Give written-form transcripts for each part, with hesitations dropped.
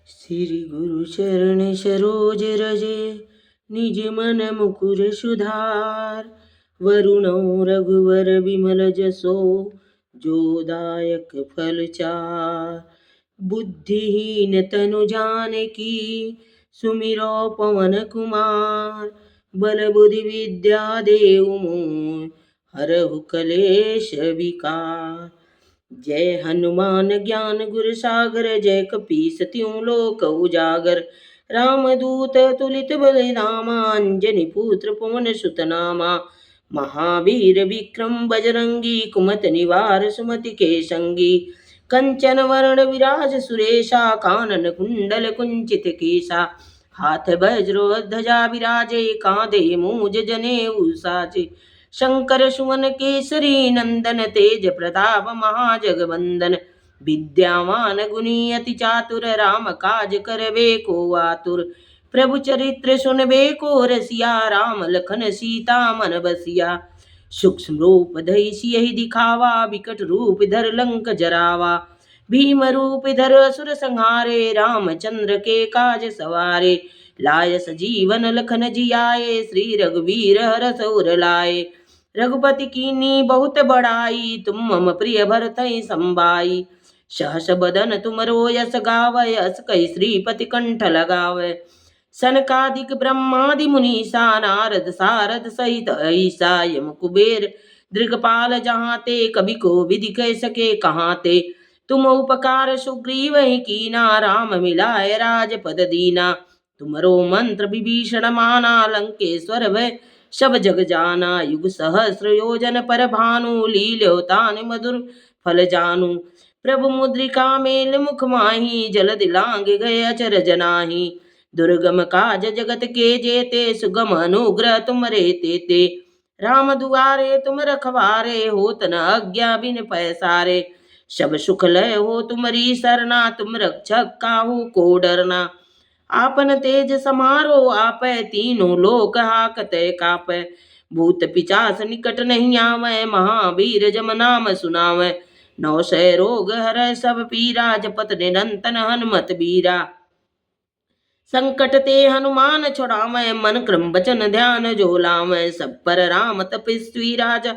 श्री गुरु चरण सरोज रजे, निज मन मुकुर सुधार। वरुणो रघुवर विमल जसो, जो दायक फल चार। बुद्धिहीन तनु जानकी, सुमिरो पवन कुमार। बल बुद्धि विद्या देहु मोहि, हरहु कलेश विकार। जय हनुमान ज्ञान गुर सागर, जय कपीस तिहुँ लोक उजागर। रामदूत तुलित बलिधामा, अंजनी पुत्र पवन सुत नामा। महावीर विक्रम बजरंगी, कुमति निवार सुमति के संगी। कंचन वरण विराज सुरेशा, कानन कुंडल कुंचित केसा। हाथ वज्र ध्वजा विराजे, कांधे मूज जनेऊ साजे। शंकर सुवन केसरी नंदन, तेज प्रताप महाजगवंदन। विद्यावान गुणी अति चातुर, राम काज करबे को आतुर। प्रभु चरित्र सुनबे को रसिया, राम लखन सीता मन बसिया। सूक्ष्म रूप धरि सियहि दिखावा, विकट रूप धर लंक जरावा। भीम रूप धर असुर संहारे, रामचंद्र के काज सवारे। लाय सजीवन लखन जियाए, श्री रघुवीर हरष उर लाए। रघुपति कीन्ही बहुत बड़ाई, तुम मम प्रिय भरतहि संभाई। सहस बदन तुमरो यस गावै, अस कहि श्रीपति कंठ लगावै। सनकादिक ब्रह्मादि मुनीसा, नारद सारद सहित ऐसा। यम कुबेर दिग्पाल जहाँ ते, कवि को विधि कह सके कहाँ ते। तुम उपकार सुग्रीव ही कीना, राम मिलाय राजपद दीना। तुमरो मंत्र विभीषण माना, लंकेश्वर भय सब जग जाना। युग सहस्र योजन पर भानु, लील्यो तान मधुर फल जानू। प्रभु मुद्रिका मेल मुख माही, जलदि लांग गए अचरज नाहि। दुर्गम काज जगत के जेते, सुगम अनुग्रह तुमरे तेते। राम दुआरे तुम रखवारे, होत न आज्ञा बिन पैसारे। सब सुख लय हो तुमरी सरना, तुम रक्षक काहू को डरना। आपन तेज समारो आपै, तीनों लोक हाकतै कापै। भूत पिचास निकट नहीं आवै, महावीर जम नाम सुनावै। नौ सै रोग हरै सब पीरा, जपत निरंतन हनुमत बीरा। संकट ते हनुमान छुड़ावै, मन क्रम वचन ध्यान जो लावै। सब पर राम तपस्वी राजा,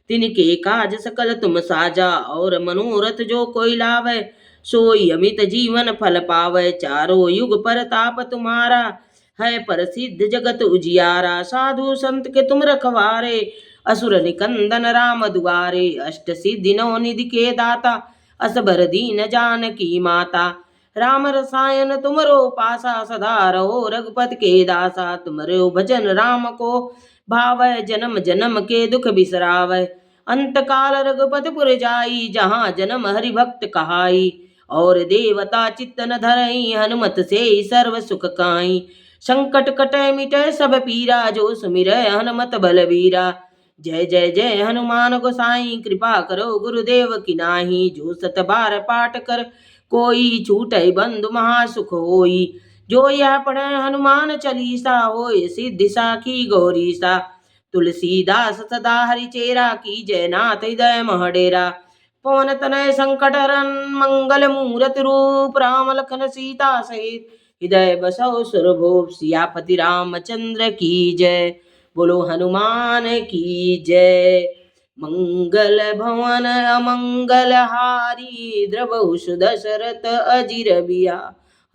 तिनके काज सकल तुम साजा। और मनोरथ जो कोई लावै, सोई अमित जीवन फल पावै। चारों युग परताप तुम्हारा, है प्रसिद्ध जगत उजियारा। साधु संत के तुम रखवारे, असुर निकंदन राम दुआरे। अष्ट सिद्धि नौ निधि के दाता, असबर दीन जानकी माता। राम रसायन तुमरो पासा, सदा रहो रघुपति के दासा। तुमरो भजन राम को भावै, जन्म जन्म के दुख बिसरावै। अंत काल रघुपति पुर जाई, जहाँ जन्म हरि भक्त कहाई। और देवता चित्त न धरई, हनुमत से सर्व सुख काई। संकट कटै मिटै सब पीरा, जो सुमिरै हनुमत बलवीरा। जय जय जय हनुमान गोसाई, कृपा करो गुरुदेव की नाही। जो सत बार पाठ कर कोई, छूटै बंधु महासुख होई। जो यह पढ़ै हनुमान चालीसा, होय सिद्धि साखी गौरीसा। तुलसीदास सदा हरिचेरा, की जय नाथ हृदय महडेरा। पवन तनय संकट हरन, मंगल मूरत रूप। राम लखन सीता सहित, हृदय बसौ सुरभूप। सियापति रामचंद्र की जय, बोलो हनुमान की जय। मंगल भवन अमंगल हारी, द्रवहु सुदशरथ अजिर बिया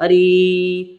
हरी।